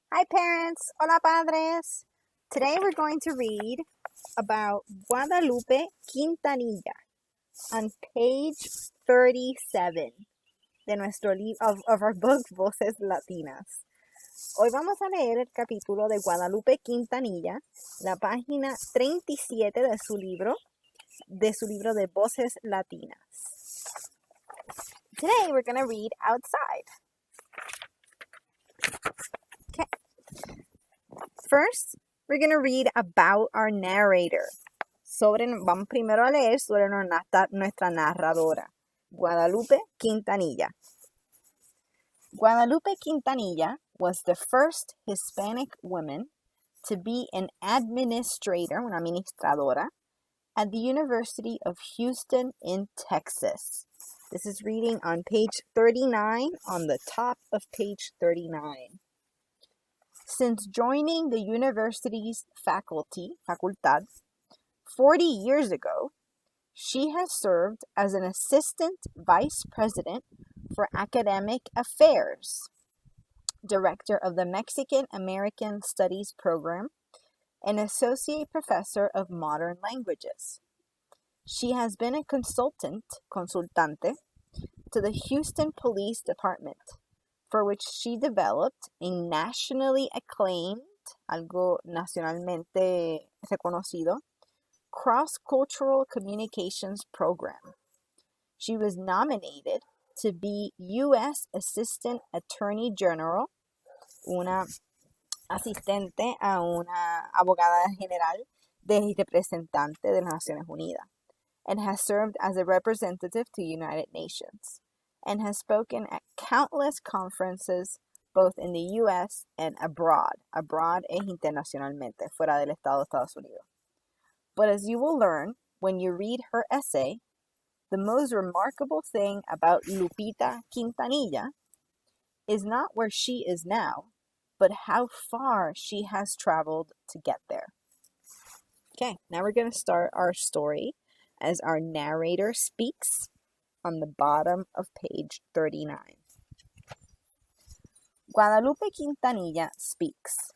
Hi parents, hola padres. Today we're going to read about Guadalupe Quintanilla on page 37 de nuestro of our book Voces Latinas. Hoy vamos a leer el capítulo de Guadalupe Quintanilla, la página 37 de su libro de Voces Latinas. Today we're going to read outside. Okay. First, we're going to read about our narrator. Vamos primero a leer sobre nuestra narradora, Guadalupe Quintanilla. Guadalupe Quintanilla was the first Hispanic woman to be an administrator, una administradora, at the University of Houston in Texas. This is reading on page 39, on the top of page 39. Since joining the university's facultad, 40 years ago, she has served as an assistant vice president for academic affairs, director of the Mexican American Studies program, and associate professor of modern languages. She has been a consultante, to the Houston Police Department, for which she developed a nationally acclaimed, algo nacionalmente reconocido, cross-cultural communications program. She was nominated to be U.S. Assistant Attorney General, una asistente a una abogada general de representante de las Naciones Unidas, and has served as a representative to the United Nations, and has spoken at countless conferences both in the U.S. and abroad. Abroad es internacionalmente, fuera del estado de Estados Unidos. But as you will learn when you read her essay, the most remarkable thing about Lupita Quintanilla is not where she is now, but how far she has traveled to get there. Okay, now we're going to start our story as our narrator speaks on the bottom of page 39. Guadalupe Quintanilla speaks.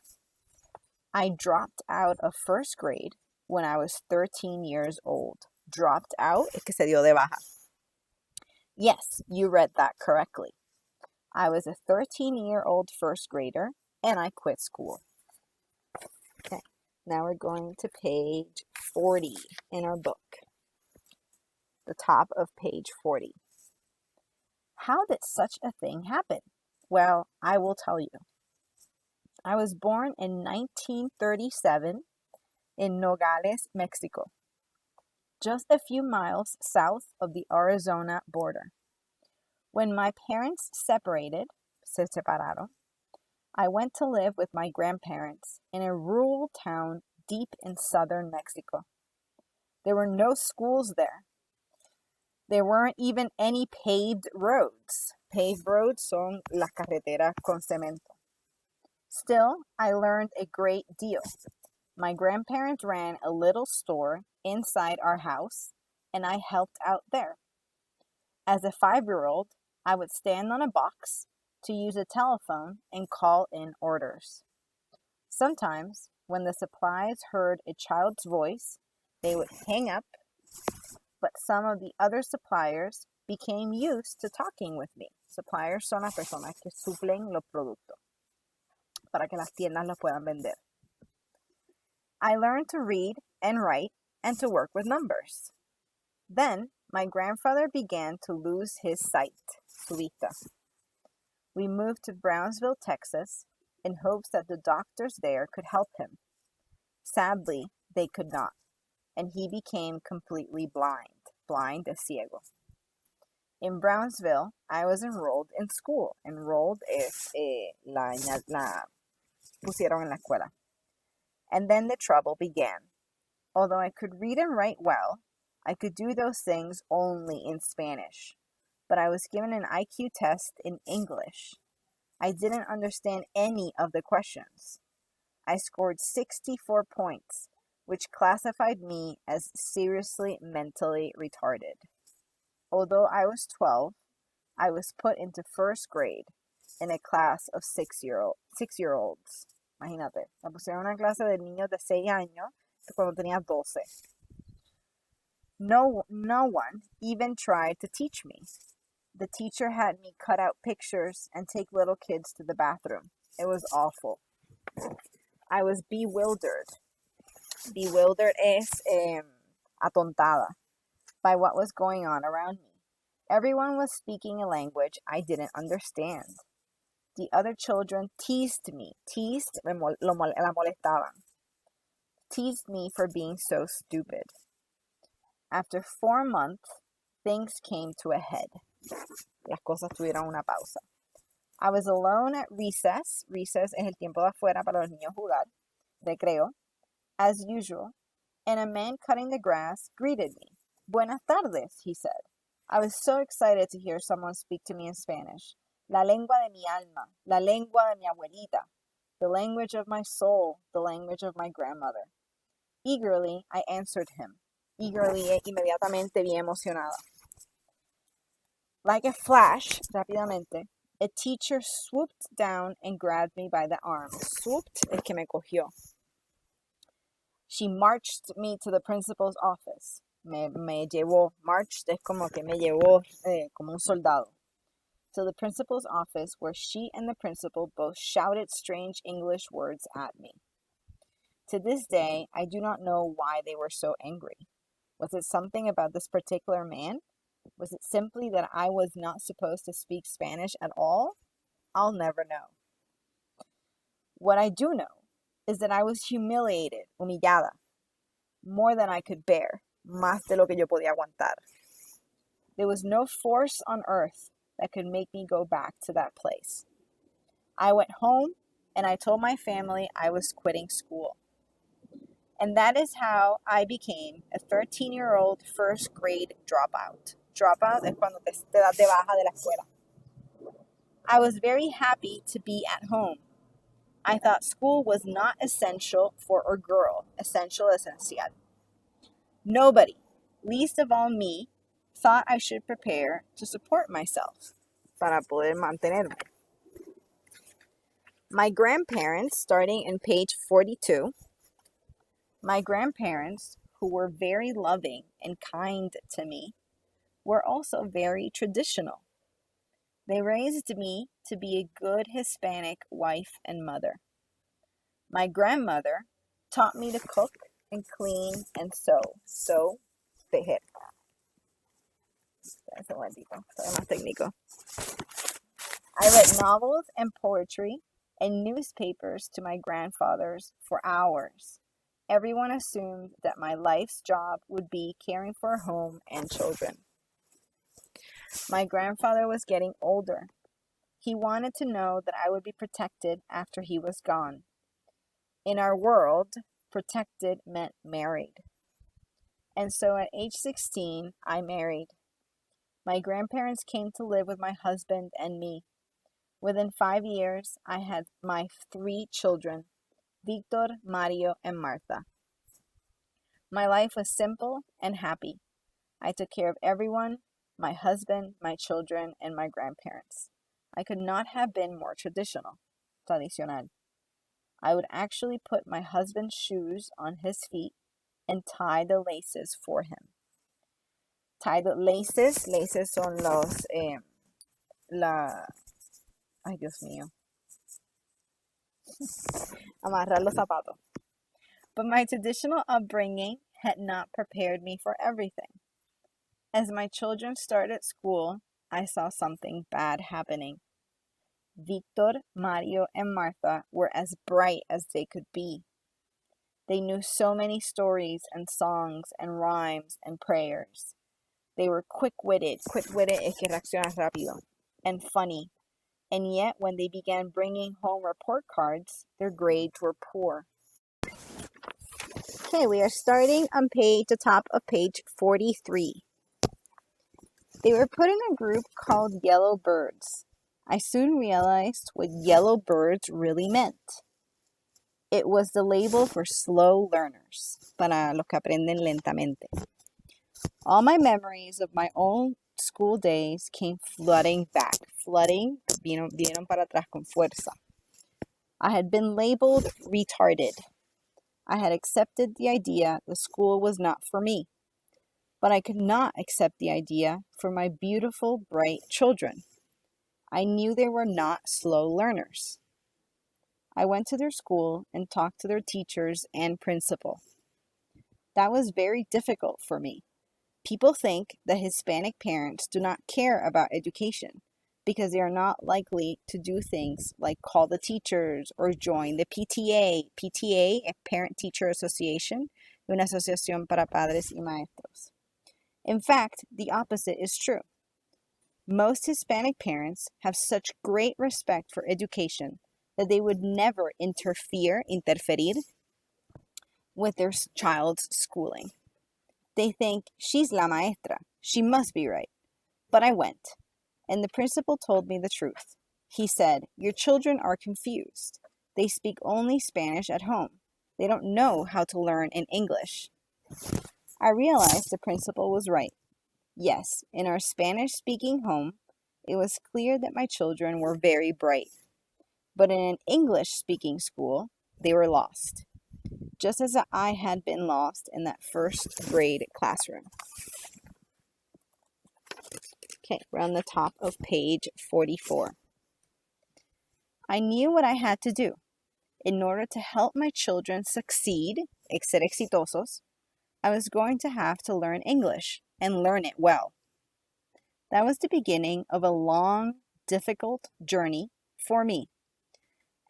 I dropped out of first grade when I was 13 years old. Dropped out es que se dio de baja. Yes, you read that correctly. I was a 13-year-old first grader and I quit school. Okay, now we're going to page 40 in our book. The top of page 40. How did such a thing happen? Well, I will tell you. I was born in 1937 in Nogales, Mexico, just a few miles south of the Arizona border. When my parents se separaron, I went to live with my grandparents in a rural town deep in southern Mexico. There were no schools there. There weren't even any paved roads. Paved roads son las carreteras con cemento. Still, I learned a great deal. My grandparents ran a little store inside our house, and I helped out there. As a 5-year-old, I would stand on a box to use a telephone and call in orders. Sometimes, when the supplies heard a child's voice, they would hang up, but some of the other suppliers became used to talking with me. Suppliers son las personas que suplen los productos para que las tiendas los puedan vender. I learned to read and write and to work with numbers. Then, my grandfather began to lose his sight, su vista. We moved to Brownsville, Texas, in hopes that the doctors there could help him. Sadly, they could not, and he became completely blind. Blind es ciego. In Brownsville, I was enrolled in school. Enrolled es la pusieron en la escuela. And then the trouble began. Although I could read and write well, I could do those things only in Spanish. But I was given an IQ test in English. I didn't understand any of the questions. I scored 64 points, which classified me as seriously mentally retarded. Although I was 12, I was put into first grade, in a class of 6-year-olds. Imagínate, me pusieron en una clase de niños de 6 años cuando tenía 12. No one even tried to teach me. The teacher had me cut out pictures and take little kids to the bathroom. It was awful. I was bewildered. Bewildered es atontada by what was going on around me. Everyone was speaking a language I didn't understand. The other children teased me. La molestaban. Teased me for being so stupid. After 4 months, things came to a head. Las cosas tuvieron una pausa. I was alone at recess. Recess es el tiempo de afuera para los niños jugar. Recreo. As usual. And a man cutting the grass greeted me. Buenas tardes, he said. I was so excited to hear someone speak to me in Spanish. La lengua de mi alma. La lengua de mi abuelita. The language of my soul. The language of my grandmother. Eagerly, I answered him. Eagerly, inmediatamente, bien emocionada. Like a flash, rápidamente, a teacher swooped down and grabbed me by the arm. Swooped es que me cogió. She marched me to the principal's office. Me llevó. Marched es como que me llevó como un soldado. To the principal's office, where she and the principal both shouted strange English words at me. To this day, I do not know why they were so angry. Was it something about this particular man? Was it simply that I was not supposed to speak Spanish at all? I'll never know. What I do know is that I was humiliated, humillada, more than I could bear, más de lo que yo podía aguantar. There was no force on earth that could make me go back to that place. I went home and I told my family I was quitting school. And that is how I became a 13-year-old first grade dropout. Dropout es cuando te das de baja de la escuela. I was very happy to be at home. I thought school was not essential for a girl. Essential, esencial. Nobody, least of all me, thought I should prepare to support myself. Para poder mantenerme. My grandparents, starting in page 42, my grandparents, who were very loving and kind to me, were also very traditional. They raised me to be a good Hispanic wife and mother. My grandmother taught me to cook and clean and sew. Sew, tejer. That's a momentito, más técnico. I read novels and poetry and newspapers to my grandfathers for hours. Everyone assumed that my life's job would be caring for a home and children. My grandfather was getting older. He wanted to know that I would be protected after he was gone. In our world, protected meant married. And so at age 16, I married. My grandparents came to live with my husband and me. Within 5 years, I had my 3 children, Victor, Mario, and Martha. My life was simple and happy. I took care of everyone, my husband, my children, and my grandparents. I could not have been more traditional. I would actually put my husband's shoes on his feet and tie the laces for him. Tie the laces. Laces son los, ay Dios mío. Amarrar los zapatos. But my traditional upbringing had not prepared me for everything. As my children started school, I saw something bad happening. Victor, Mario, and Martha were as bright as they could be. They knew so many stories and songs and rhymes and prayers. They were quick-witted. Quick-witted es que reaccionas rápido. And funny. And yet, when they began bringing home report cards, their grades were poor. Okay, we are starting on the top of page 43. They were put in a group called Yellow Birds. I soon realized what yellow birds really meant. It was the label for slow learners, para los que aprenden lentamente. All my memories of my own school days came flooding back. Flooding, vinieron para atrás con fuerza. I had been labeled retarded. I had accepted the idea the school was not for me, but I could not accept the idea for my beautiful, bright children. I knew they were not slow learners. I went to their school and talked to their teachers and principal. That was very difficult for me. People think that Hispanic parents do not care about education because they are not likely to do things like call the teachers or join the PTA. PTA, a Parent-Teacher Association, una asociación para padres y maestros. In fact, the opposite is true. Most Hispanic parents have such great respect for education that they would never interferir, with their child's schooling. They think, she's la maestra, she must be right. But I went, and the principal told me the truth. He said, your children are confused. They speak only Spanish at home. They don't know how to learn in English. I realized the principal was right. Yes, in our Spanish-speaking home, it was clear that my children were very bright. But in an English-speaking school, they were lost, just as I had been lost in that first grade classroom. Okay, we're on the top of page 44. I knew what I had to do. In order to help my children succeed, ser exitosos, I was going to have to learn English and learn it well. That was the beginning of a long, difficult journey for me.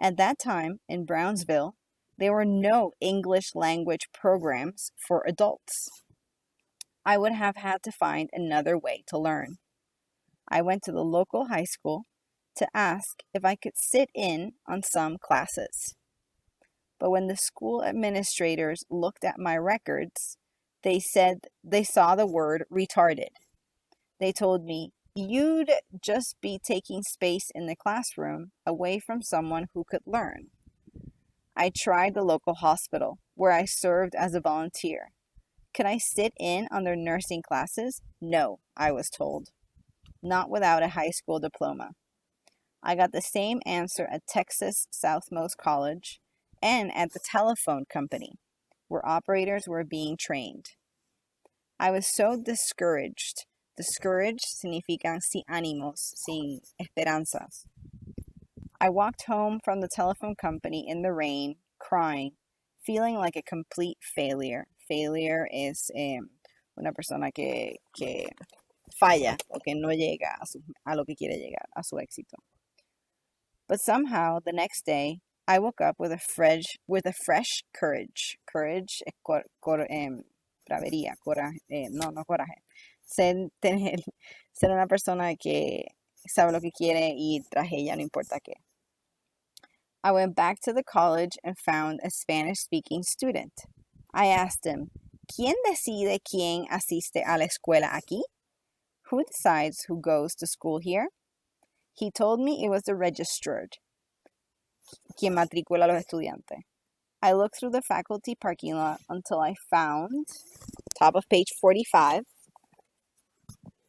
At that time, in Brownsville, there were no English language programs for adults. I would have had to find another way to learn. I went to the local high school to ask if I could sit in on some classes. But when the school administrators looked at my records, they said they saw the word retarded. They told me, you'd just be taking space in the classroom away from someone who could learn. I tried the local hospital, where I served as a volunteer. Could I sit in on their nursing classes? No, I was told. Not without a high school diploma. I got the same answer at Texas Southmost College and at the telephone company, where operators were being trained. I was so discouraged. Discouraged significa sin ánimos, sin esperanzas. I walked home from the telephone company in the rain, crying, feeling like a complete failure. Failure es una persona que falla o que no llega a lo que quiere llegar, a su éxito. But somehow, the next day, I woke up with a fresh courage. Courage es bravería, coraje, no coraje. Ser una persona que sabe lo que quiere y tras ella no importa qué. I went back to the college and found a Spanish-speaking student. I asked him, ¿Quién decide quién asiste a la escuela aquí? Who decides who goes to school here? He told me it was the registrar, quien matricula a los estudiantes. I looked through the faculty parking lot until I found, top of page 45,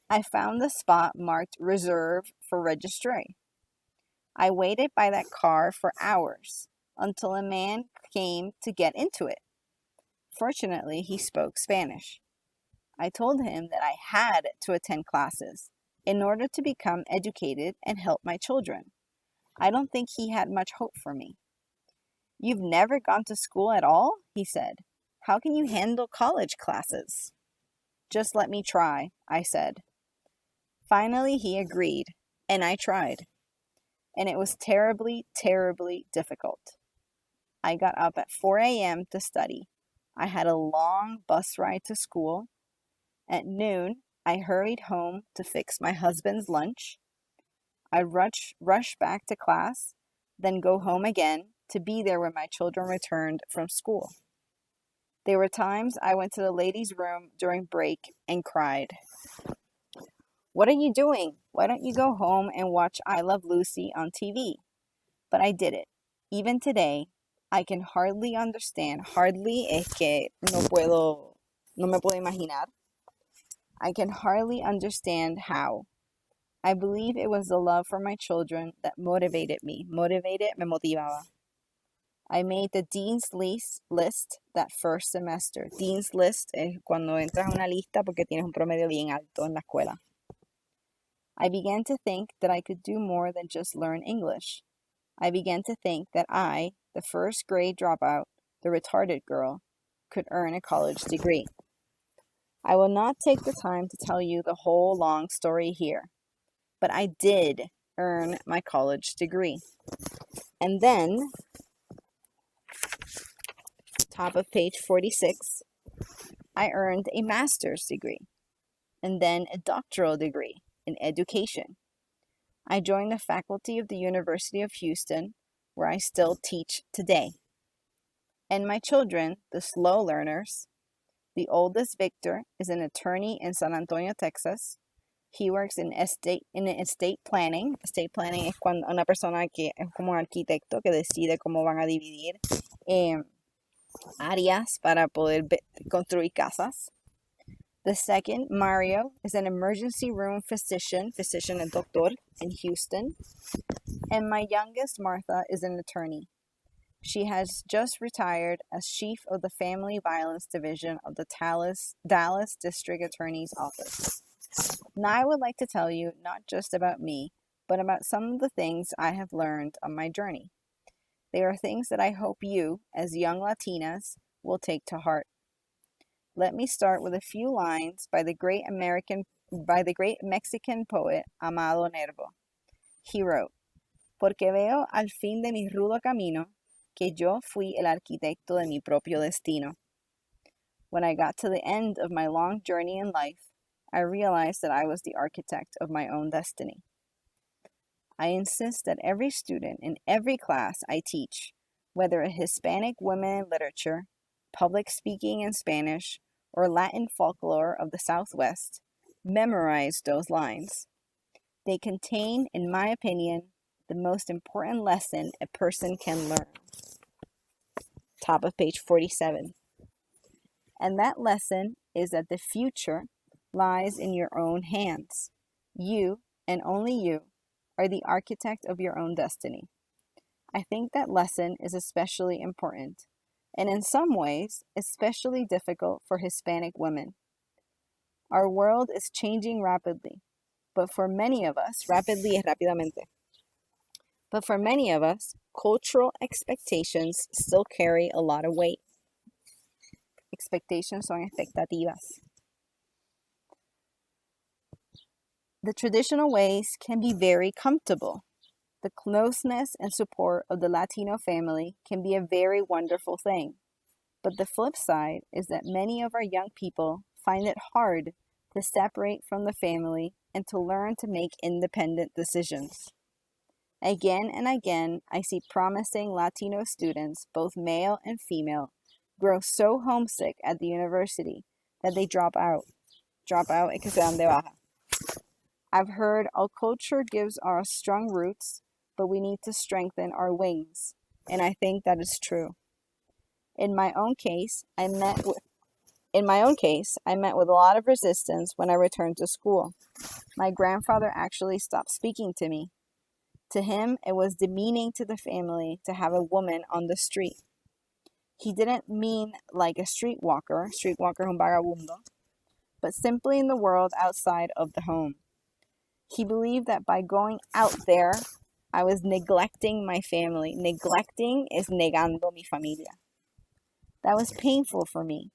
I found the spot marked reserved for registrar. I waited by that car for hours until a man came to get into it. Fortunately, he spoke Spanish. I told him that I had to attend classes in order to become educated and help my children. I don't think he had much hope for me. You've never gone to school at all? He said. How can you handle college classes? Just let me try, I said. Finally, he agreed, and I tried. And it was terribly, terribly difficult. I got up at 4 a.m. to study. I had a long bus ride to school. At noon, I hurried home to fix my husband's lunch. I'd rush back to class, then go home again to be there when my children returned from school. There were times I went to the ladies' room during break and cried. What are you doing? Why don't you go home and watch I Love Lucy on TV? But I did it. Even today, I can hardly understand. Hardly es que no me puedo imaginar. I can hardly understand how. I believe it was the love for my children that motivated me. Motivated, me motivaba. I made the Dean's list that first semester. Dean's list es cuando entras a una lista porque tienes un promedio bien alto en la escuela. I began to think that I could do more than just learn English. I began to think that I, the first grade dropout, the retarded girl, could earn a college degree. I will not take the time to tell you the whole long story here, but I did earn my college degree. And then, top of page 46, I earned a master's degree, and then a doctoral degree in education. I joined the faculty of the University of Houston, where I still teach today. And my children, the slow learners, the oldest, Victor, is an attorney in San Antonio, Texas. He works in estate planning. Estate planning es cuando una persona que es como un arquitecto que decide cómo van a dividir áreas para poder construir casas. The second, Mario, is an emergency room physician and doctor in Houston. And my youngest, Martha, is an attorney. She has just retired as chief of the Family Violence Division of the Dallas District Attorney's Office. Now I would like to tell you not just about me, but about some of the things I have learned on my journey. They are things that I hope you, as young Latinas, will take to heart. Let me start with a few lines by the great Mexican poet Amado Nervo. He wrote, "Porque veo al fin de mi rudo camino que yo fui el arquitecto de mi propio destino." When I got to the end of my long journey in life, I realized that I was the architect of my own destiny. I insist that every student in every class I teach, whether a Hispanic women in literature, public speaking in Spanish, or Latin folklore of the Southwest, memorize those lines. They contain, in my opinion, the most important lesson a person can learn. Top of page 47. And that lesson is that the future lies in your own hands. You, and only you, are the architect of your own destiny. I think that lesson is especially important, and in some ways, especially difficult for Hispanic women. Our world is changing rapidly, but for many of us, rápidamente. But for many of us, cultural expectations still carry a lot of weight. Expectations son expectativas. The traditional ways can be very comfortable. The closeness and support of the Latino family can be a very wonderful thing. But the flip side is that many of our young people find it hard to separate from the family and to learn to make independent decisions. Again and again, I see promising Latino students, both male and female, grow so homesick at the university that they drop out. Drop out es que se dan de baja. I've heard our culture gives us strong roots, but we need to strengthen our wings, and I think that is true. In my own case, I met with a lot of resistance when I returned to school. My grandfather actually stopped speaking to me. To him, it was demeaning to the family to have a woman on the street. He didn't mean like a streetwalker es un vagabundo, but simply in the world outside of the home. He believed that by going out there, I was neglecting my family. Neglecting is negando mi familia. That was painful for me,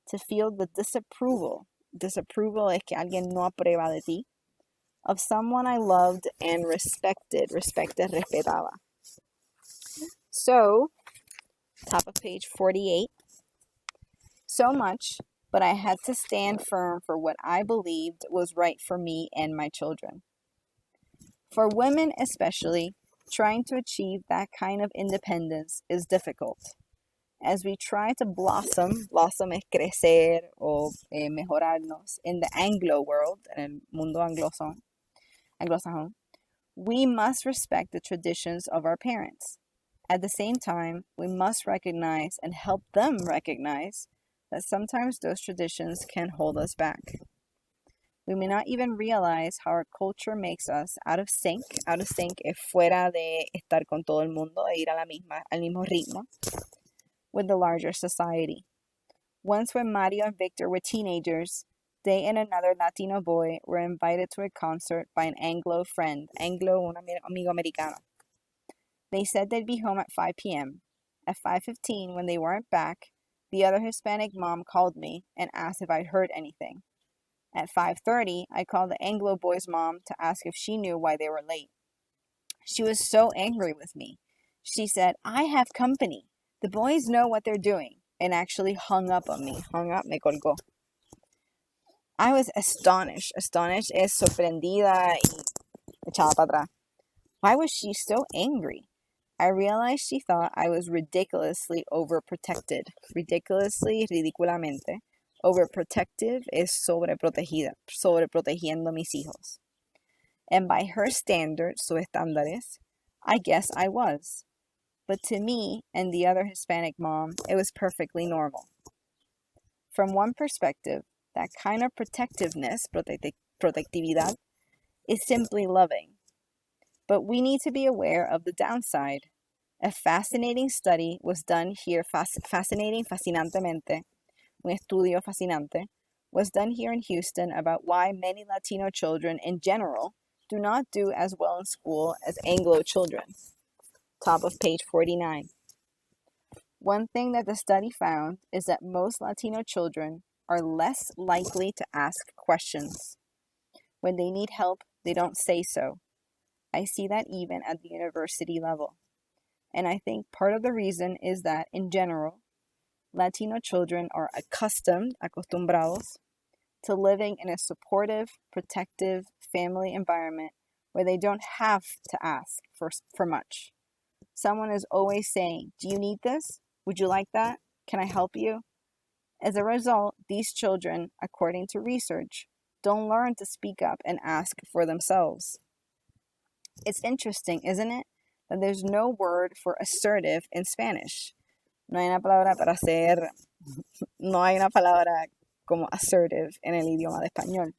to feel the disapproval. Disapproval es que alguien no aprueba de ti. Of someone I loved and respected. Respetaba. So, top of page 48. So much, but I had to stand firm for what I believed was right for me and my children. For women especially, trying to achieve that kind of independence is difficult. As we try to blossom es crecer o mejorarnos in the Anglo world, en el mundo anglosajón, we must respect the traditions of our parents. At the same time, we must recognize and help them recognize that sometimes those traditions can hold us back. We may not even realize how our culture makes us out of sync es fuera de estar con todo el mundo, de ir a al mismo ritmo, with the larger society. Once when Mario and Victor were teenagers, they and another Latino boy were invited to a concert by an Anglo friend, un amigo americano. They said they'd be home at 5 p.m. At 5:15, when they weren't back, the other Hispanic mom called me and asked if I'd heard anything. At 5:30, I called the Anglo boy's mom to ask if she knew why they were late. She was so angry with me. She said, "I have company. The boys know what they're doing," and actually hung up on me. Hung up, me colgó. I was astonished. Astonished es sorprendida y echada para atrás. Why was she so angry? I realized she thought I was ridiculously overprotected. Ridículamente. Overprotective es sobreprotegida, sobreprotegiendo mis hijos. And by her standards, sus estándares, I guess I was. But to me and the other Hispanic mom, it was perfectly normal. From one perspective, that kind of protectiveness, protectividad, is simply loving. But we need to be aware of the downside. A fascinating study was done here, fascinantemente, un estudio fascinante, was done here in Houston about why many Latino children in general do not do as well in school as Anglo children. Top of page 49. One thing that the study found is that most Latino children are less likely to ask questions. When they need help, they don't say so. I see that even at the university level. And I think part of the reason is that, in general, Latino children are acostumbrados, to living in a supportive, protective family environment where they don't have to ask for much. Someone is always saying, "Do you need this? Would you like that? Can I help you?" As a result, these children, according to research, don't learn to speak up and ask for themselves. It's interesting, isn't it, that there's no word for assertive in Spanish. No hay una palabra para ser, no hay una palabra como assertive en el idioma de español.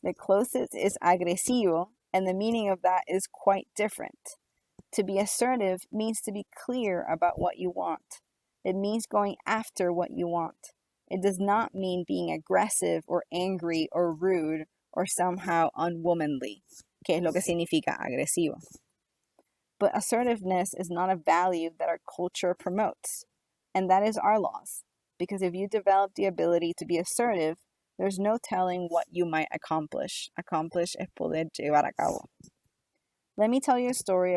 The closest is agresivo, and the meaning of that is quite different. To be assertive means to be clear about what you want. It means going after what you want. It does not mean being aggressive or angry or rude or somehow unwomanly, que es lo que significa agresivo. But assertiveness is not a value that our culture promotes, and that is our loss, because if you develop the ability to be assertive, there's no telling what you might accomplish. Accomplish es poder llevar a cabo. Let me tell you a story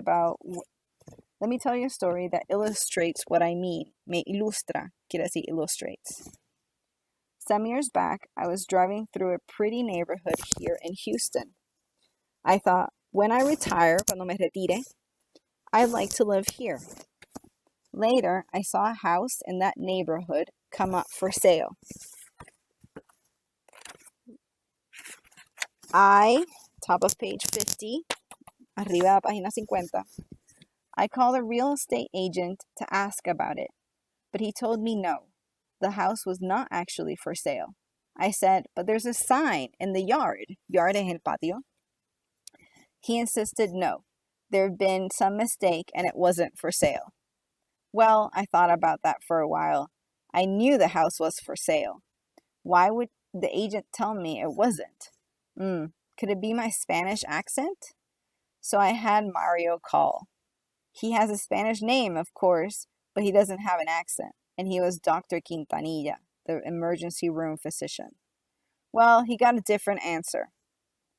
that illustrates what I mean. Me ilustra, quiere decir illustrates. Some years back, I was driving through a pretty neighborhood here in Houston. I thought, when I retire, cuando me retire, I'd like to live here. Later, I saw a house in that neighborhood come up for sale. Top of page 50, arriba de página 50, I called a real estate agent to ask about it, but he told me no, the house was not actually for sale. I said, "But there's a sign in the yard." Yard es el patio. He insisted no, there had been some mistake and it wasn't for sale. Well, I thought about that for a while. I knew the house was for sale. Why would the agent tell me it wasn't? Could it be my Spanish accent? So I had Mario call. He has a Spanish name, of course, but he doesn't have an accent, and he was Dr. Quintanilla, the emergency room physician. Well, he got a different answer.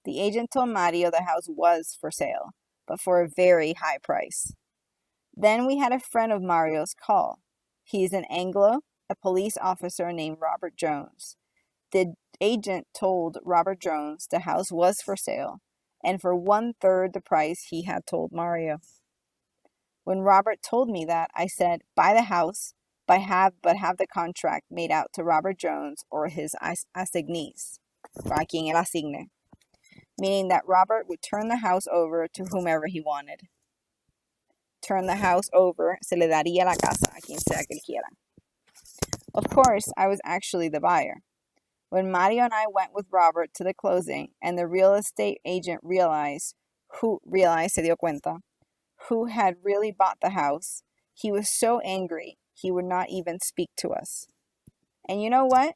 The agent told Mario the house was for sale, but for a very high price. Then we had a friend of Mario's call. He's an Anglo, a police officer named Robert Jones. The agent told Robert Jones the house was for sale, and for 1/3 the price he had told Mario. When Robert told me that, I said, "Buy the house, but have the contract made out to Robert Jones or his assignees, or a quien él asigne," meaning that Robert would turn the house over to whomever he wanted. Turn the house over, se le daría la casa a quien sea que él quiera. Of course, I was actually the buyer. When Mario and I went with Robert to the closing and the real estate agent se dio cuenta, who had really bought the house, he was so angry he would not even speak to us. And you know what?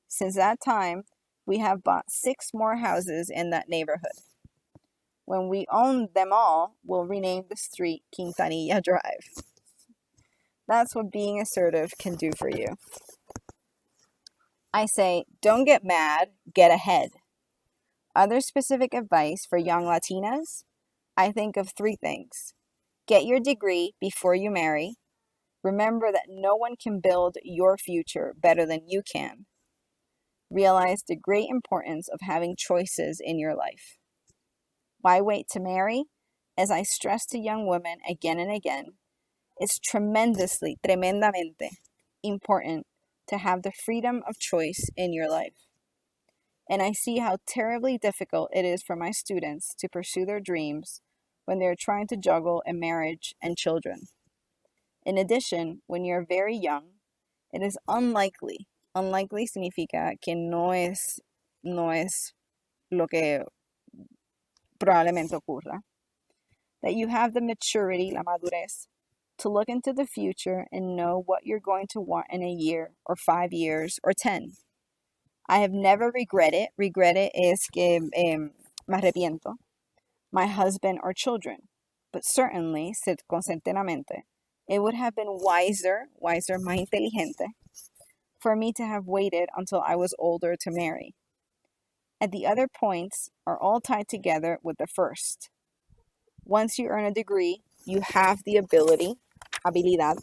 Since that time, we have bought 6 more houses in that neighborhood. When we own them all, we'll rename the street Quintanilla Drive. That's what being assertive can do for you. I say, don't get mad, get ahead. Other specific advice for young Latinas? I think of 3 things. Get your degree before you marry. Remember that no one can build your future better than you can. Realize the great importance of having choices in your life. Why wait to marry? As I stress to young women again and again, it's tremendamente important to have the freedom of choice in your life. And I see how terribly difficult it is for my students to pursue their dreams when they're trying to juggle a marriage and children. In addition, when you're very young, it is unlikely significa que no es lo que probablemente ocurra, that you have the maturity, la madurez, to look into the future and know what you're going to want in a year or 5 years or 10. I have never regretted es que me arrepiento, my husband or children, but certainly, certeramente, it would have been wiser, más inteligente, for me to have waited until I was older to marry. And the other points are all tied together with the first. Once you earn a degree, you have the habilidad,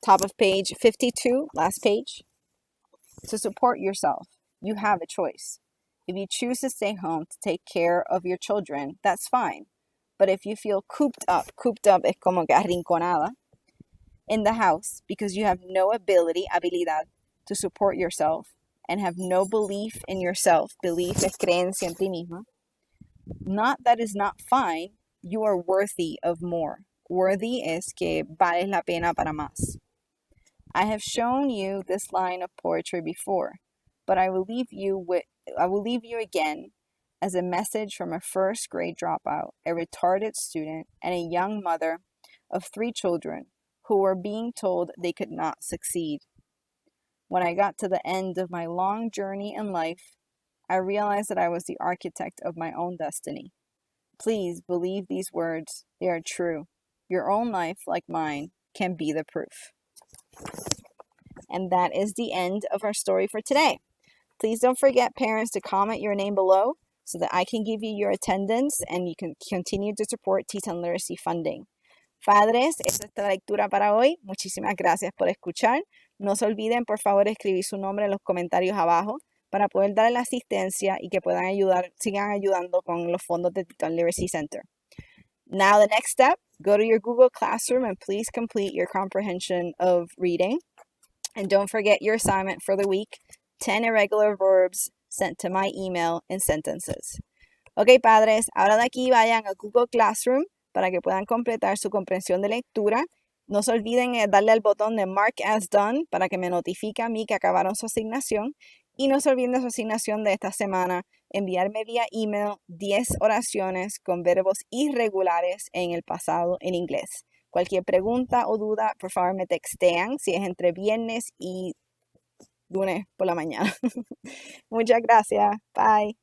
top of page 52, last page, to support yourself. You have a choice. If you choose to stay home to take care of your children, that's fine. But if you feel cooped up es como que arrinconada, in the house because you have no habilidad, to support yourself and have no belief in yourself, belief es creencia en ti misma, not that is not fine, you are worthy of more. Worthy es que vales la pena para más. I have shown you this line of poetry before, but I will leave you again as a message from a first grade dropout, a retarded student, and a young mother of 3 children who were being told they could not succeed. When I got to the end of my long journey in life, I realized that I was the architect of my own destiny. Please believe these words. They are true. Your own life, like mine, can be the proof. And that is the end of our story for today. Please don't forget, parents, to comment your name below so that I can give you your attendance and you can continue to support Teton Literacy funding. Padres, esta es la lectura para hoy. Muchísimas gracias por escuchar. No se olviden, por favor, escribir su nombre en los comentarios abajo para poder darle la asistencia y que puedan sigan ayudando con los fondos de Teton Literacy Center. Now, the next step, go to your Google Classroom and please complete your comprehension of reading. And don't forget your assignment for the week, 10 irregular verbs sent to my email in sentences. Ok, padres, ahora de aquí vayan a Google Classroom para que puedan completar su comprensión de lectura. No se olviden darle al botón de Mark as Done para que me notifique a mí que acabaron su asignación. Y no se olviden de su asignación de esta semana, enviarme vía email 10 oraciones con verbos irregulares en el pasado en inglés. Cualquier pregunta o duda, por favor me textean si es entre viernes y lunes por la mañana. Muchas gracias. Bye.